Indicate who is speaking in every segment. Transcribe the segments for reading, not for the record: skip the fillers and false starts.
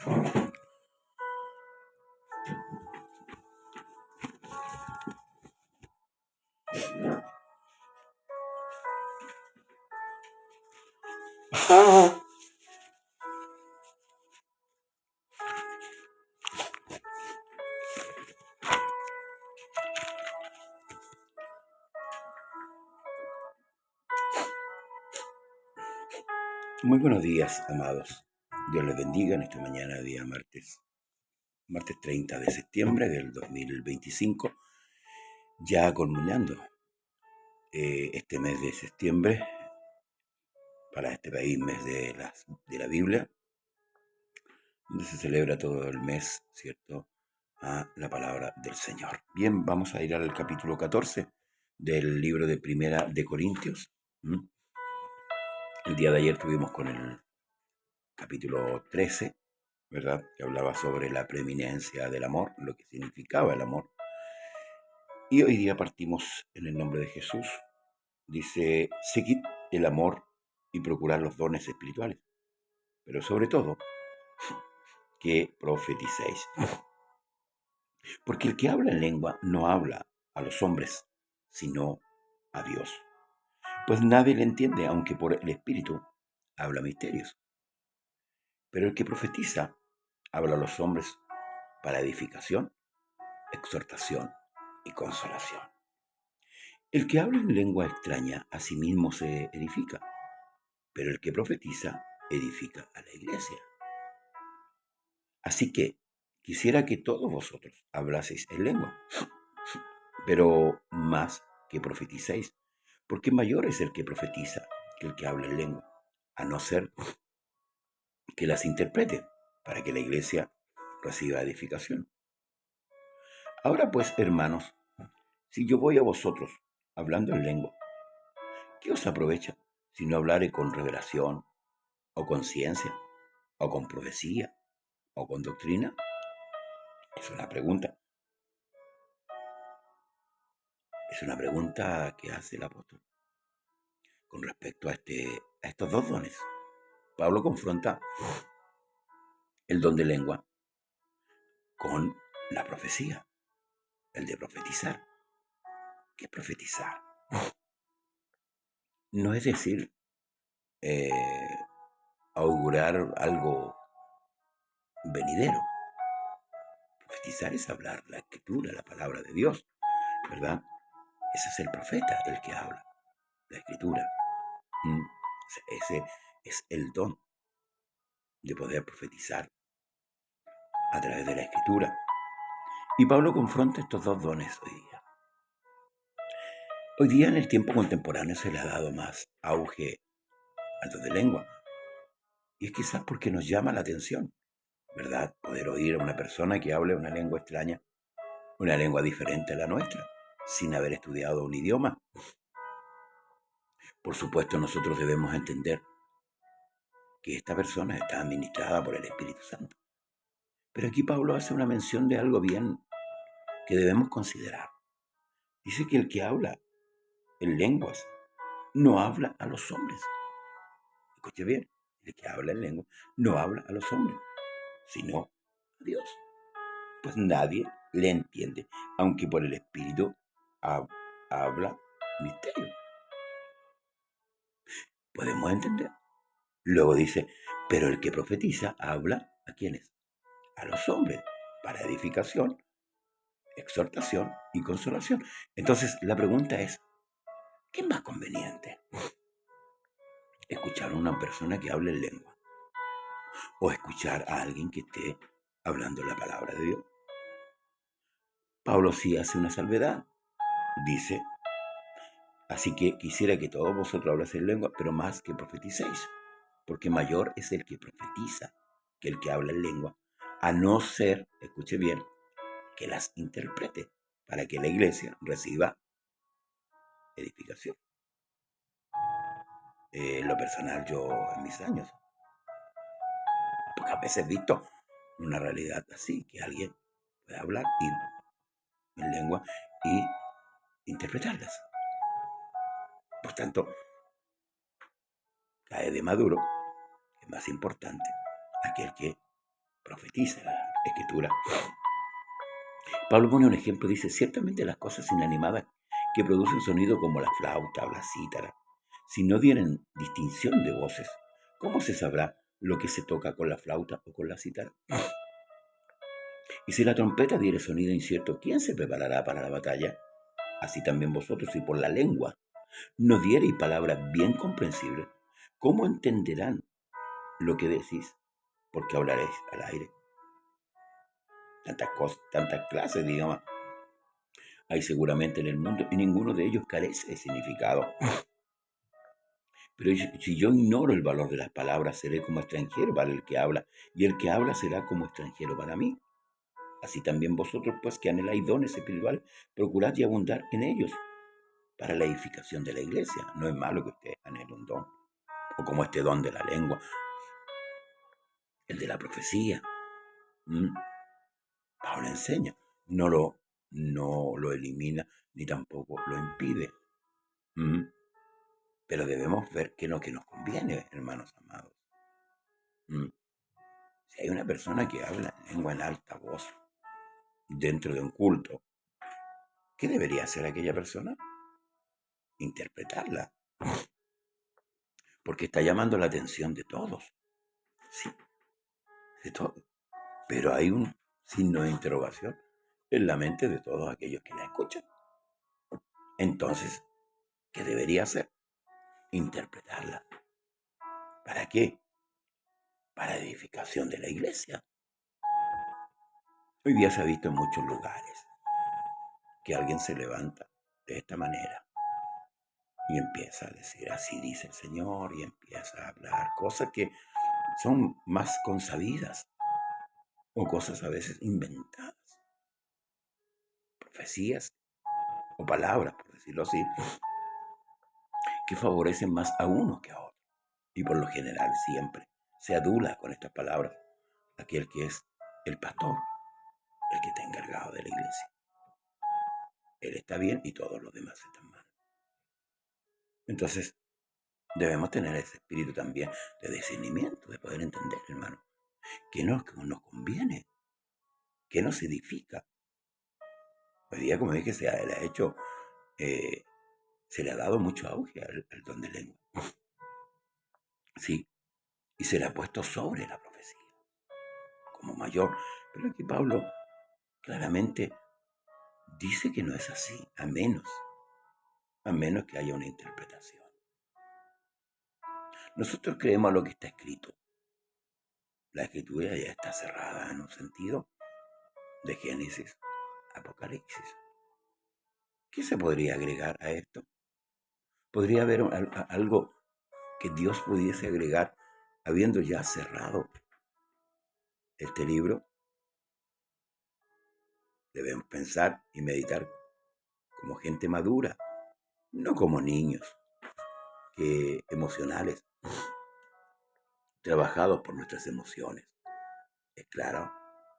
Speaker 1: Muy buenos días, amados. Dios les bendiga en esta mañana, día martes 30 de septiembre del 2025, ya culminando este mes de septiembre, para este país, mes de la Biblia, donde se celebra todo el mes, ¿cierto?, a la palabra del Señor. Bien, vamos a ir al capítulo 14 del libro de Primera de Corintios. El día de ayer tuvimos con el capítulo 13, ¿verdad?, que hablaba sobre la preeminencia del amor, lo que significaba el amor. Y hoy día partimos en el nombre de Jesús. Dice: seguid el amor y procurad los dones espirituales, pero sobre todo que profeticéis. Porque el que habla en lengua no habla a los hombres, sino a Dios. Pues nadie le entiende, aunque por el Espíritu habla misterios. Pero el que profetiza habla a los hombres para edificación, exhortación y consolación. El que habla en lengua extraña a sí mismo se edifica, pero el que profetiza edifica a la iglesia. Así que quisiera que todos vosotros hablaseis en lengua, pero más que profeticéis, porque mayor es el que profetiza que el que habla en lengua, a no ser que las interprete, para que la iglesia reciba edificación. Ahora pues, hermanos, si yo voy a vosotros hablando en lengua, ¿qué os aprovecha si no hablare con revelación, o con ciencia, o con profecía, o con doctrina? Es una pregunta. Es una pregunta que hace el apóstol con respecto a estos dos dones. Pablo confronta el don de lengua con la profecía, el de profetizar. ¿Qué es profetizar? No es decir augurar algo venidero. Profetizar es hablar la escritura, la palabra de Dios, ¿verdad? Ese es el profeta, el que habla la escritura. Ese es el don de poder profetizar a través de la escritura. Y Pablo confronta estos dos dones hoy día. Hoy día, en el tiempo contemporáneo, se le ha dado más auge al don de lengua. Y es quizás porque nos llama la atención, ¿verdad?, poder oír a una persona que hable una lengua extraña, una lengua diferente a la nuestra, sin haber estudiado un idioma. Por supuesto, nosotros debemos entender que esta persona está administrada por el Espíritu Santo. Pero aquí Pablo hace una mención de algo bien que debemos considerar. Dice que el que habla en lenguas no habla a los hombres. Escuche bien, el que habla en lengua no habla a los hombres, sino a Dios. Pues nadie le entiende, aunque por el Espíritu habla misterio. Podemos entender. Luego dice: pero el que profetiza habla ¿a quiénes? A los hombres, para edificación, exhortación y consolación. Entonces la pregunta es: ¿qué es más conveniente? ¿Escuchar a una persona que hable en lengua, o escuchar a alguien que esté hablando la palabra de Dios? Pablo sí hace una salvedad. Dice: así que quisiera que todos vosotros hablaseis en lengua, pero más que profeticéis, porque mayor es el que profetiza que el que habla en lengua, a no ser, escuche bien, que las interprete, para que la iglesia reciba edificación. Lo personal, yo en mis años, pocas veces he visto una realidad así, que alguien pueda hablar en lengua y interpretarlas. Por tanto, cae de maduro, es más importante aquel que profetiza la Escritura. Pablo pone un ejemplo, dice, ciertamente las cosas inanimadas que producen sonido como la flauta o la cítara, si no dieren distinción de voces, ¿cómo se sabrá lo que se toca con la flauta o con la cítara? Y si la trompeta diere sonido incierto, ¿quién se preparará para la batalla? Así también vosotros, si por la lengua no diereis palabras bien comprensibles, ¿cómo entenderán lo que decís? Porque hablaréis al aire. Tantas cosas, tantas clases de idiomas hay seguramente en el mundo y ninguno de ellos carece de significado. Pero si yo ignoro el valor de las palabras, seré como extranjero para el que habla, y el que habla será como extranjero para mí. Así también vosotros, pues que anheláis dones espirituales, procurad y abundar en ellos para la edificación de la iglesia. No es malo que usted anhele un don, o como este don de la lengua, el de la profecía. Pablo enseña, no lo elimina ni tampoco lo impide. Pero debemos ver qué es lo que nos conviene, hermanos amados. Si hay una persona que habla en lengua en alta voz dentro de un culto, ¿qué debería hacer aquella persona? Interpretarla, porque está llamando la atención de todos, sí, de todos. Pero hay un signo de interrogación en la mente de todos aquellos que la escuchan. Entonces, ¿qué debería hacer? Interpretarla. ¿Para qué? Para edificación de la iglesia. Hoy día se ha visto en muchos lugares que alguien se levanta de esta manera y empieza a decir, así dice el Señor, y empieza a hablar cosas que son más consabidas o cosas a veces inventadas, profecías o palabras, por decirlo así, que favorecen más a uno que a otro. Y por lo general siempre se adula con estas palabras aquel que es el pastor, el que está encargado de la iglesia. Él está bien y todos los demás están mal. Entonces, debemos tener ese espíritu también de discernimiento, de poder entender, hermano, que nos conviene, que nos edifica. Hoy día, como dije, se le ha dado mucho auge al don de lengua. Sí, y se le ha puesto sobre la profecía, como mayor. Pero aquí Pablo claramente dice que no es así, a menos que haya una interpretación. Nosotros creemos lo que está escrito. La escritura ya está cerrada en un sentido de Génesis, Apocalipsis. ¿Qué se podría agregar a esto? ¿Podría haber algo que Dios pudiese agregar habiendo ya cerrado este libro? Debemos pensar y meditar como gente madura, no como niños emocionales, trabajados por nuestras emociones. Es claro,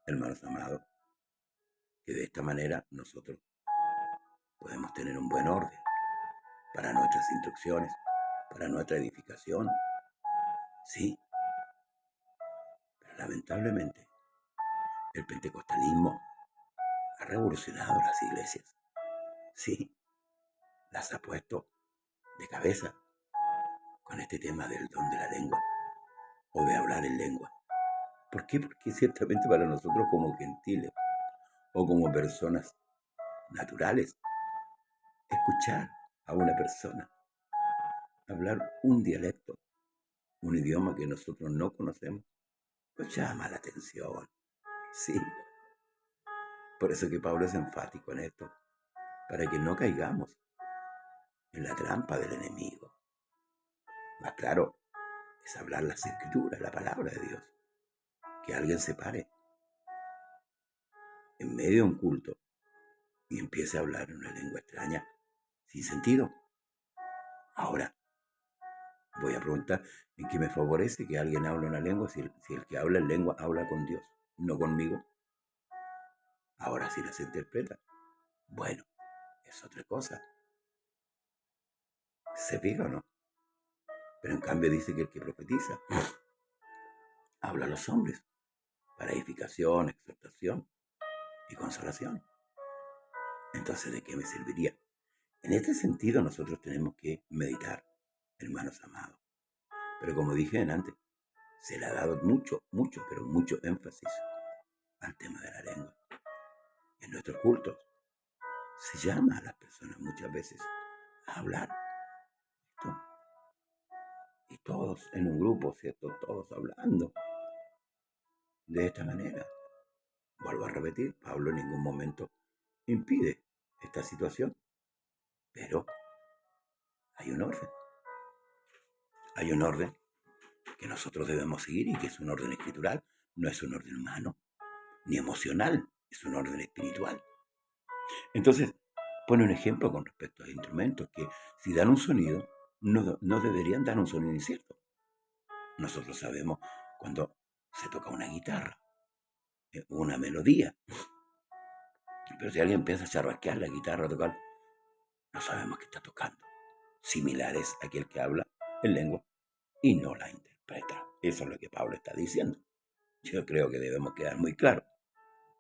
Speaker 1: hermanos amados, que de esta manera nosotros podemos tener un buen orden para nuestras instrucciones, para nuestra edificación. Sí, pero lamentablemente el pentecostalismo ha revolucionado las iglesias. Sí, las ha puesto de cabeza con este tema del don de la lengua o de hablar en lengua. ¿Por qué? Porque ciertamente para nosotros como gentiles o como personas naturales, escuchar a una persona hablar un dialecto, un idioma que nosotros no conocemos, pues llama la atención. Sí, por eso que Pablo es enfático en esto, para que no caigamos en la trampa del enemigo. Más claro, es hablar las escrituras, la palabra de Dios. Que alguien se pare en medio de un culto y empiece a hablar en una lengua extraña, sin sentido. Ahora, voy a preguntar, ¿en qué me favorece que alguien hable una lengua si el que habla en lengua habla con Dios, no conmigo? Ahora, si las interpreta, bueno, es otra cosa. ¿Se fija o no? Pero en cambio dice que el que profetiza habla a los hombres. para edificación, exhortación y consolación. Entonces, ¿de qué me serviría? En este sentido, nosotros tenemos que meditar, hermanos amados. Pero como dije antes, se le ha dado pero mucho énfasis al tema de la lengua. En nuestros cultos se llama a las personas muchas veces a hablar. ¿Cierto? Y todos en un grupo, ¿cierto? Todos hablando de esta manera. Vuelvo a repetir, Pablo en ningún momento impide esta situación, pero hay un orden. Hay un orden que nosotros debemos seguir y que es un orden escritural, no es un orden humano, ni emocional, es un orden espiritual. Entonces, pone un ejemplo con respecto a los instrumentos, que si dan un sonido, no deberían dar un sonido incierto. Nosotros sabemos cuando se toca una guitarra, una melodía, pero si alguien empieza a charrasquear la guitarra, a tocar, no sabemos qué está tocando. Similares a aquel que habla en lengua y no la interpreta. Eso es lo que Pablo está diciendo. Yo creo que debemos quedar muy claros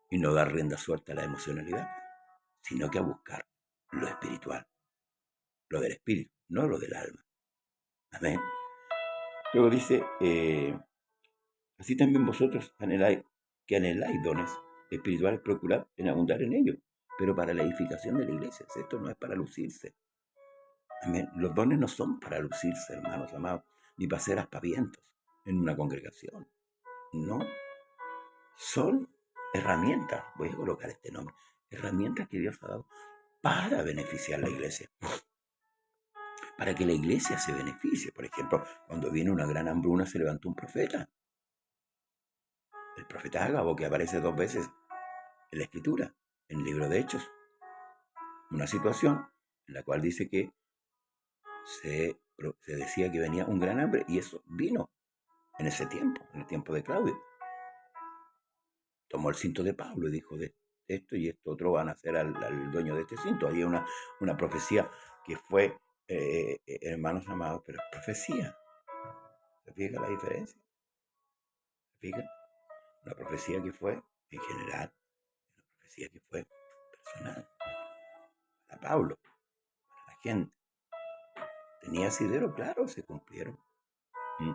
Speaker 1: y no dar rienda suelta a la emocionalidad, sino que a buscar lo espiritual, lo del espíritu, no lo del alma. Amén. Luego dice, así también vosotros anheláis dones espirituales, procurad en abundar en ellos, pero para la edificación de la iglesia. Esto no es para lucirse. Amén. Los dones no son para lucirse, hermanos amados, ni para ser aspavientos en una congregación. No, son herramientas, voy a colocar este nombre, herramientas que Dios ha dado para beneficiar a la iglesia, para que la iglesia se beneficie. Por ejemplo, cuando viene una gran hambruna se levantó un profeta, el profeta Ágabo, que aparece 2 veces en la Escritura, en el libro de Hechos, una situación en la cual dice que se decía que venía un gran hambre y eso vino en ese tiempo, en el tiempo de Claudio. Tomó el cinto de Pablo y dijo, de esto y esto otro van a hacer al dueño de este cinto. Había una profecía que fue, hermanos amados, pero es profecía. ¿Se fija la diferencia? ¿Se fija? Una profecía que fue en general, una profecía que fue personal, para Pablo, para la gente. Tenía asidero, claro, se cumplieron. ¿Mm?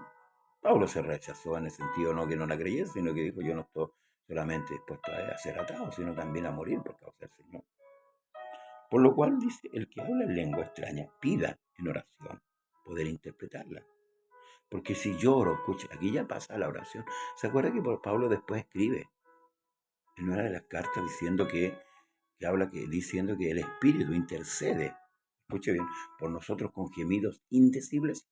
Speaker 1: Pablo se rechazó en el sentido no que no la creyese, sino que dijo, yo no estoy solamente dispuesto a ser atado, sino también a morir por causa del Señor. Por lo cual dice, el que habla en lengua extraña, pida en oración poder interpretarla. Porque si yo oro, escucha, aquí ya pasa la oración. ¿Se acuerda que Pablo después escribe en una de las cartas diciendo que el Espíritu intercede, escuche bien, por nosotros con gemidos indecibles,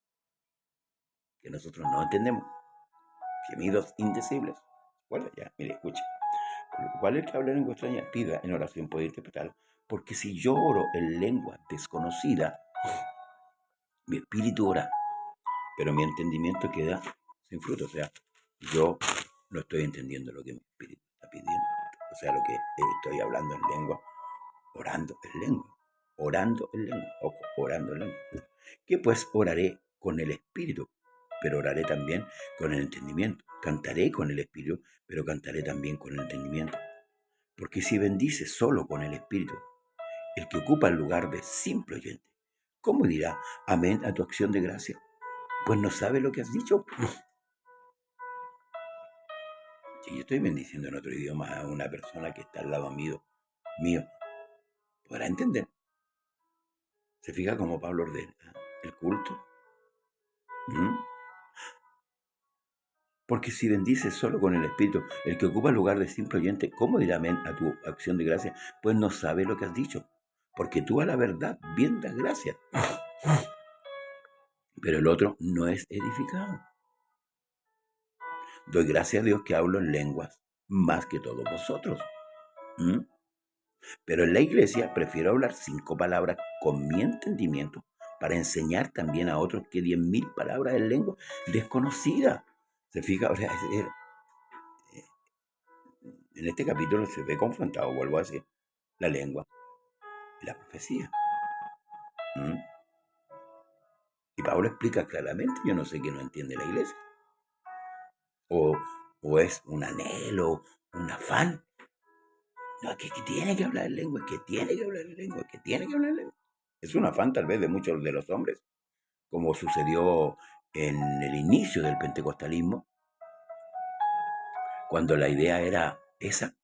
Speaker 1: que nosotros no entendemos, gemidos indecibles? Bueno, ya, mire, escuche. ¿Cuál es el que habla en lengua extraña? Pida en oración poder interpretarla. Porque si yo oro en lengua desconocida, mi espíritu ora, pero mi entendimiento queda sin fruto. O sea, yo no estoy entendiendo lo que mi espíritu está pidiendo. O sea, lo que estoy hablando en lengua, orando en lengua. Orando en lengua. Ojo, orando en lengua. Que pues oraré con el espíritu, pero oraré también con el entendimiento. Cantaré con el espíritu, pero cantaré también con el entendimiento. Porque si bendices solo con el espíritu, el que ocupa el lugar de simple oyente, ¿cómo dirá amén a tu acción de gracia? Pues no sabe lo que has dicho. Si yo estoy bendiciendo en otro idioma a una persona que está al lado mío, podrá entender. ¿Se fija cómo Pablo ordena el culto? ¿Mm? Porque si bendices solo con el Espíritu, el que ocupa el lugar de simple oyente, ¿cómo dirá amén a tu acción de gracia? Pues no sabe lo que has dicho. Porque tú a la verdad bien das gracia. Pero el otro no es edificado. Doy gracias a Dios que hablo en lenguas más que todos vosotros. ¿Mm? Pero en la iglesia prefiero hablar 5 palabras con mi entendimiento para enseñar también a otros que 10.000 palabras en lengua desconocida. ¿Se fija? O sea, en este capítulo se ve confrontado, vuelvo a decir, la lengua y la profecía. ¿Mm? Y Pablo explica claramente, yo no sé qué no entiende la iglesia. O o es un anhelo, un afán. No, es que tiene que hablar en lengua, que tiene que hablar en lengua, que tiene que hablar en lengua. Es un afán tal vez de muchos de los hombres, como sucedió en el inicio del pentecostalismo, cuando la idea era esa,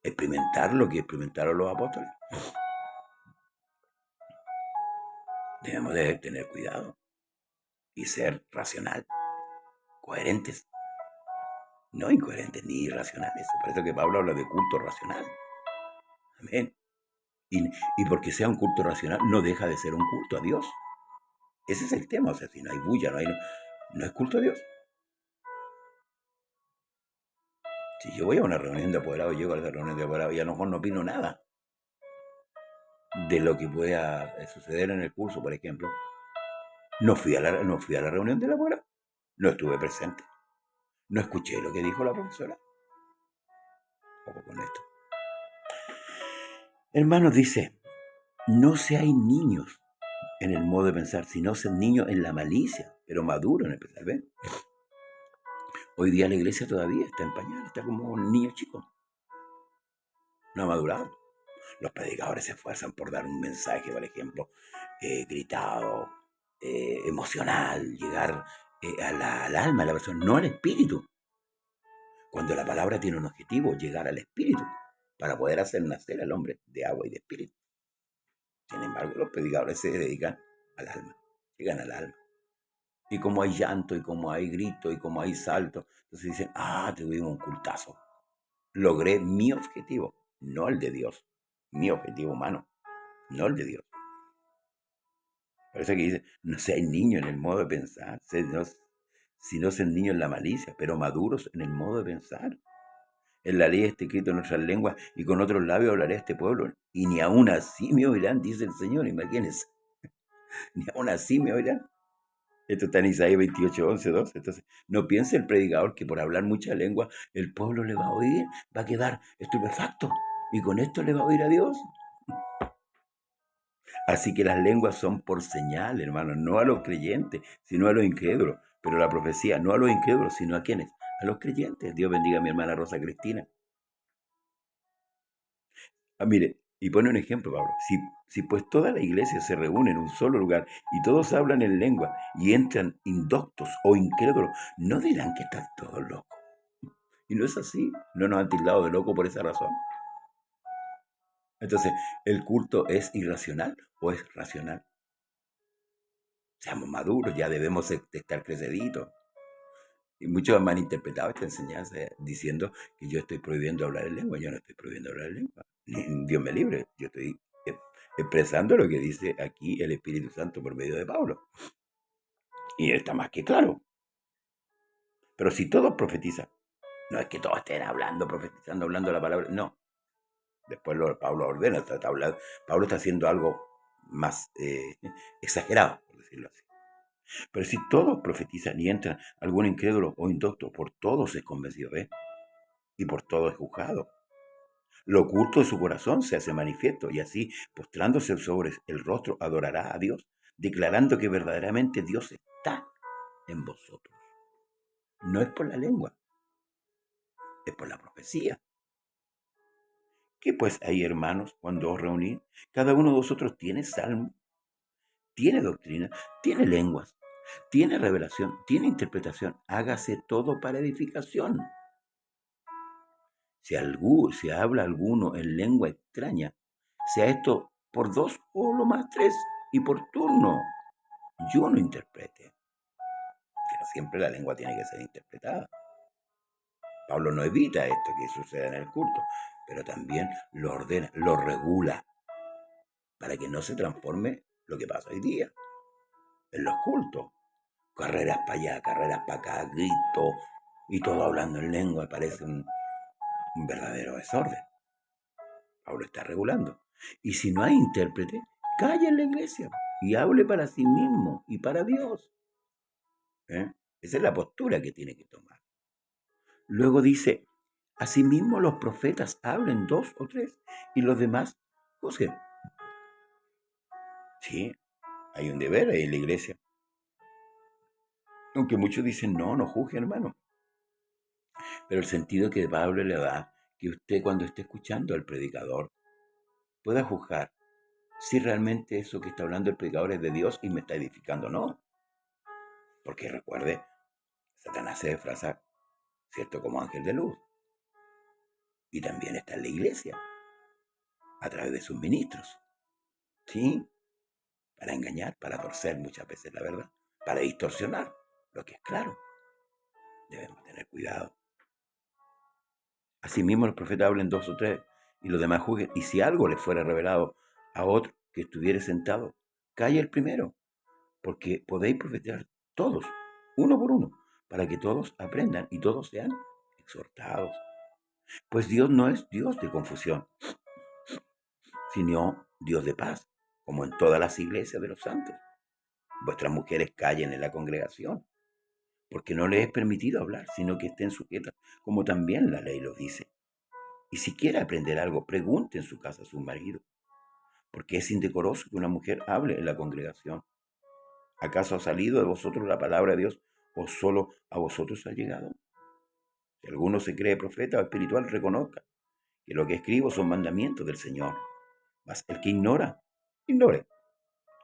Speaker 1: experimentar lo que experimentaron los apóstoles. Debemos de tener cuidado y ser racional, coherentes, no incoherentes ni irracionales. Por eso que Pablo habla de culto racional. Amén. Y porque sea un culto racional, no deja de ser un culto a Dios. Ese es el tema. O sea, si no hay bulla, no es culto a Dios. Si yo voy a una reunión de apoderados, llego a esa reunión de apoderados y a lo mejor no opino nada de lo que pueda suceder en el curso, por ejemplo. No fui a la reunión de la apoderado. No estuve presente. No escuché lo que dijo la profesora. Ojo con esto. Hermanos, dice, no seáis niños en el modo de pensar, sino sed niños en la malicia, pero maduros en el pensar. ¿Ven? Hoy día la iglesia todavía está en pañal, está como un niño chico. No ha madurado. Los predicadores se esfuerzan por dar un mensaje, por ejemplo, gritado, emocional, llegar al alma de la persona, no al espíritu. Cuando la palabra tiene un objetivo, llegar al espíritu, para poder hacer nacer al hombre de agua y de espíritu. Sin embargo, los predicadores se dedican al alma, llegan al alma. Y como hay llanto, y como hay grito, y como hay salto, entonces dicen, tuvimos un cultazo. Logré mi objetivo, no el de Dios. Mi objetivo humano, no el de Dios. Por eso que dice, no seáis niños en el modo de pensar, sino sean niños en la malicia, pero maduros en el modo de pensar. En la ley está escrito en nuestras lenguas, y con otros labios hablaré a este pueblo. Y ni aún así me oirán, dice el Señor, imagínense. Ni aún así me oirán. Esto está en Isaías 28, 11, 12. Entonces, no piense el predicador que por hablar mucha lengua, el pueblo le va a oír, va a quedar estupefacto. Y con esto le va a oír a Dios. Así que las lenguas son por señal, hermano, no a los creyentes, sino a los incrédulos. Pero la profecía, no a los incrédulos, sino a quienes, a los creyentes. Dios bendiga a mi hermana Rosa Cristina. Mire, y pone un ejemplo, Pablo. Si pues toda la iglesia se reúne en un solo lugar y todos hablan en lengua y entran indoctos o incrédulos, ¿no dirán que están todos locos? Y no es así. No nos han tildado de loco por esa razón. Entonces, ¿el culto es irracional o es racional? Seamos maduros, ya debemos estar creciditos. Y muchos han malinterpretado esta enseñanza diciendo que yo estoy prohibiendo hablar en lengua. Yo no estoy prohibiendo hablar en lengua. Dios me libre. Yo estoy expresando lo que dice aquí el Espíritu Santo por medio de Pablo. Y está más que claro. Pero si todos profetizan, no es que todos estén hablando, profetizando, hablando la palabra. No. Después Pablo ordena. Pablo está haciendo algo más exagerado, por decirlo así. Pero si todos profetizan y entran algún incrédulo o indocto, por todos es convencido, ¿ves? Y por todo es juzgado. Lo oculto de su corazón se hace manifiesto, y así, postrándose sobre el rostro, adorará a Dios, declarando que verdaderamente Dios está en vosotros. No es por la lengua, es por la profecía. ¿Qué pues hay, hermanos, cuando os reunís? Cada uno de vosotros tiene salmo, tiene doctrina, tiene lenguas, tiene revelación, tiene interpretación. Hágase todo para edificación. Si habla alguno en lengua extraña, sea esto por dos o lo más tres, y por turno, yo no interprete. Que siempre la lengua tiene que ser interpretada. Pablo no evita esto que suceda en el culto, pero también lo ordena, lo regula, para que no se transforme lo que pasa hoy día en los cultos. Carreras para allá, carreras para acá, gritos, y todo hablando en lengua, parece un verdadero desorden. Pablo está regulando. Y si no hay intérprete, calla en la iglesia y hable para sí mismo y para Dios. Esa es la postura que tiene que tomar. Luego dice, asimismo los profetas hablen dos o tres y los demás juzguen. Sí, hay un deber ahí en la iglesia. Aunque muchos dicen, no juzguen, hermano. Pero el sentido que Pablo le da, que usted cuando esté escuchando al predicador pueda juzgar si realmente eso que está hablando el predicador es de Dios y me está edificando o no. Porque recuerde, Satanás se disfraza, ¿cierto?, como ángel de luz. Y también está en la iglesia, a través de sus ministros. ¿Sí? Para engañar, para torcer muchas veces la verdad, para distorsionar lo que es claro. Debemos tener cuidado. Asimismo, los profetas hablen dos o tres y los demás juzguen. Y si algo le fuera revelado a otro que estuviere sentado, calle el primero, porque podéis profetizar todos, uno por uno, para que todos aprendan y todos sean exhortados. Pues Dios no es Dios de confusión, sino Dios de paz, como en todas las iglesias de los santos. Vuestras mujeres callen en la congregación, porque no les es permitido hablar, sino que estén sujetas, como también la ley lo dice. Y si quiere aprender algo, pregunte en su casa a su marido, porque es indecoroso que una mujer hable en la congregación. ¿Acaso ha salido de vosotros la palabra de Dios o solo a vosotros ha llegado? Si alguno se cree profeta o espiritual, reconozca que lo que escribo son mandamientos del Señor. Mas el que ignora, ignore.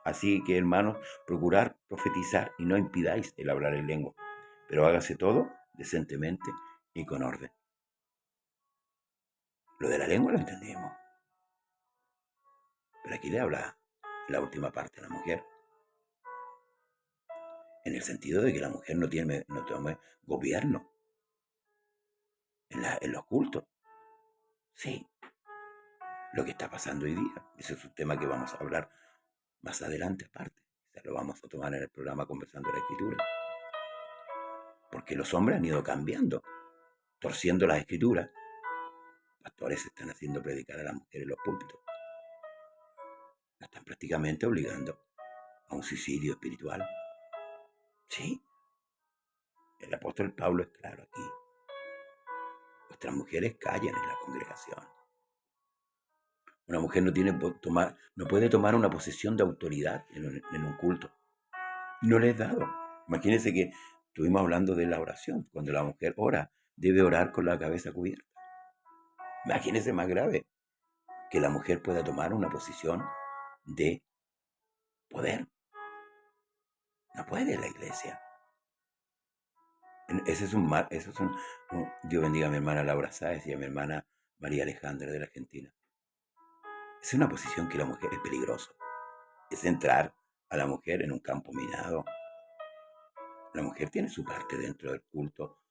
Speaker 1: Así que, hermanos, procurad profetizar y no impidáis el hablar en lengua, pero hágase todo decentemente y con orden. Lo de la lengua lo entendemos, pero aquí le habla la última parte a la mujer, en el sentido de que la mujer no tome gobierno en los cultos. Sí, lo que está pasando hoy día. Ese es un tema que vamos a hablar más adelante aparte. O sea, lo vamos a tomar en el programa Conversando la Escritura. Porque los hombres han ido cambiando, torciendo las escrituras. Pastores están haciendo predicar a las mujeres en los púlpitos. La están prácticamente obligando a un suicidio espiritual. Sí, el apóstol Pablo es claro aquí. Vuestras mujeres callan en la congregación. Una mujer no puede tomar una posición de autoridad en un culto. No le es dado. Imagínense que estuvimos hablando de la oración. Cuando la mujer ora, debe orar con la cabeza cubierta. Imagínense más grave, que la mujer pueda tomar una posición de poder. No puede la iglesia. Ese es un mal, eso es Dios bendiga a mi hermana Laura Sáez y a mi hermana María Alejandra de la Argentina. Es una posición que la mujer es peligroso. Es entrar a la mujer en un campo minado. La mujer tiene su parte dentro del culto,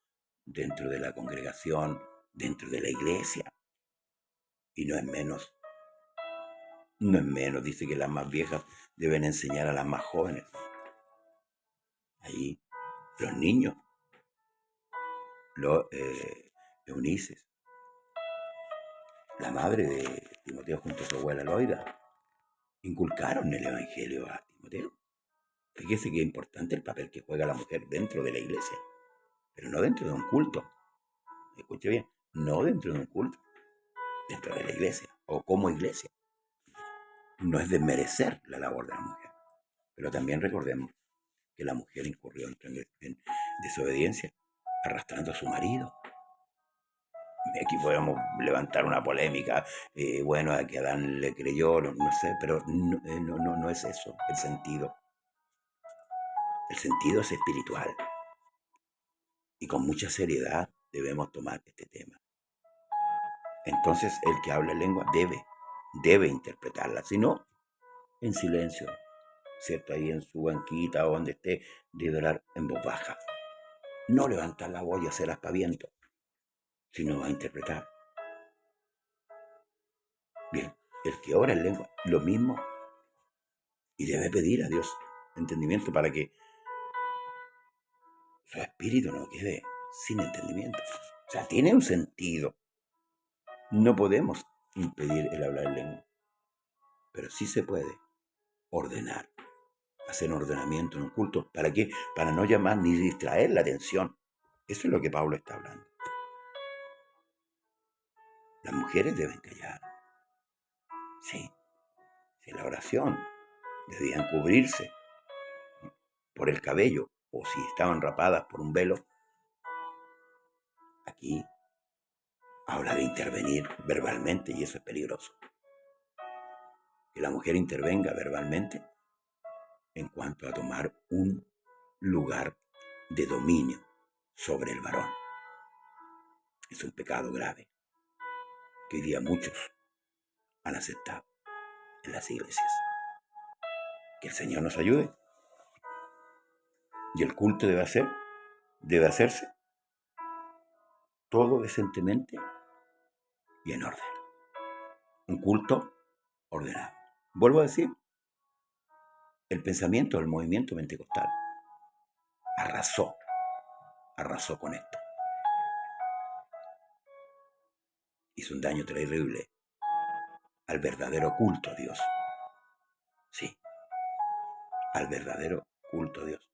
Speaker 1: dentro de la congregación, dentro de la iglesia. Y no es menos. No es menos. Dice que las más viejas deben enseñar a las más jóvenes. Ahí, los niños, los Eunices, la madre de Timoteo junto a su abuela Loida, inculcaron el evangelio a Timoteo. Fíjese que es importante el papel que juega la mujer dentro de la iglesia, pero no dentro de un culto. Escuche bien, no dentro de un culto, dentro de la iglesia o como iglesia. No es desmerecer la labor de la mujer, pero también recordemos que la mujer incurrió en desobediencia, arrastrando a su marido. Aquí podemos levantar una polémica, bueno, a que Adán le creyó, no sé, pero no es eso el sentido. El sentido es espiritual y con mucha seriedad debemos tomar este tema. Entonces el que habla lengua debe interpretarla, si no, en silencio, ¿cierto? Ahí en su banquita o donde esté, debe orar en voz baja. No levantar la voz y hacer aspaviento, sino va a interpretar. Bien, el que ora en lengua, lo mismo, y debe pedir a Dios entendimiento para que su espíritu no quede sin entendimiento. O sea, tiene un sentido. No podemos impedir el hablar en lengua, pero sí se puede ordenar, hacer un ordenamiento en un culto. ¿Para qué? Para no llamar ni distraer la atención. Eso es lo que Pablo está hablando. Las mujeres deben callar. Sí, en la oración debían cubrirse por el cabello o si estaban rapadas por un velo. aquí habla de intervenir verbalmente y eso es peligroso. Que la mujer intervenga verbalmente en cuanto a tomar un lugar de dominio sobre el varón. Es un pecado grave que hoy día muchos han aceptado en las iglesias. Que el Señor nos ayude. Y el culto debe hacerse todo decentemente y en orden. Un culto ordenado. Vuelvo a decir, el pensamiento del movimiento pentecostal arrasó con esto. Hizo un daño terrible al verdadero culto a Dios. Sí, al verdadero culto a Dios.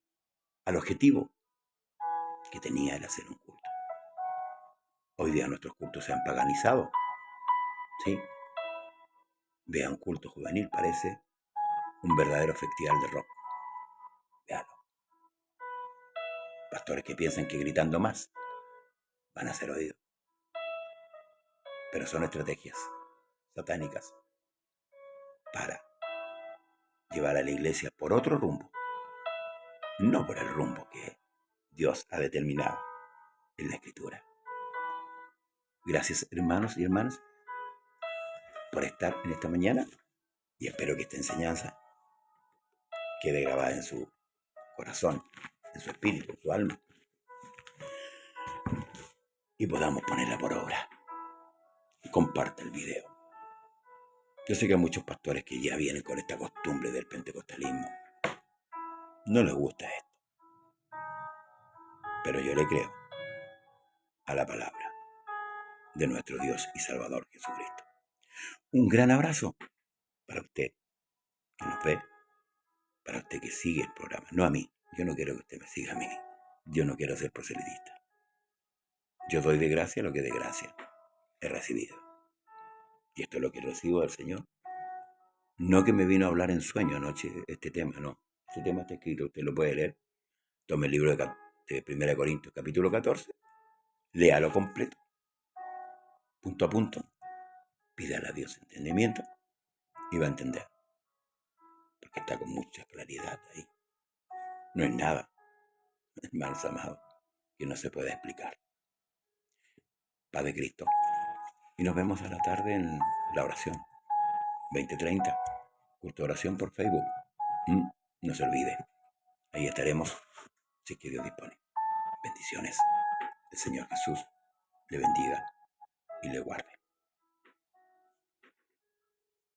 Speaker 1: Al objetivo que tenía el hacer un culto. Hoy día nuestros cultos se han paganizado. Sí. Vea un culto juvenil, parece un verdadero festival de rock. Véalo. Pastores que piensan que gritando más van a ser oídos. Pero son estrategias satánicas para llevar a la iglesia por otro rumbo, no por el rumbo que Dios ha determinado en la Escritura. Gracias, hermanos y hermanas, por estar en esta mañana y espero que esta enseñanza quede grabada en su corazón, en su espíritu, en su alma y podamos ponerla por obra. Comparte el video. Yo sé que hay muchos pastores que ya vienen con esta costumbre del pentecostalismo. No les gusta esto. Pero yo le creo a la palabra de nuestro Dios y Salvador Jesucristo. Un gran abrazo para usted que nos ve, para usted que sigue el programa. No a mí. Yo no quiero que usted me siga a mí. Yo no quiero ser proselitista. Yo doy de gracia lo que de gracia he recibido. Y esto es lo que recibo del Señor. No que me vino a hablar en sueño anoche este tema, no. Este tema está escrito, usted lo puede leer. Tome el libro de 1 Corintios capítulo 14, léalo completo, punto a punto, pídale a Dios entendimiento y va a entender. Porque está con mucha claridad ahí. No es nada, hermanos amados, que no se puede explicar. Paz de Cristo. Y nos vemos a la tarde en la oración. 20:30. Culto de oración por Facebook. No se olvide. Ahí estaremos, si es que Dios dispone. Bendiciones. El Señor Jesús le bendiga y le guarde.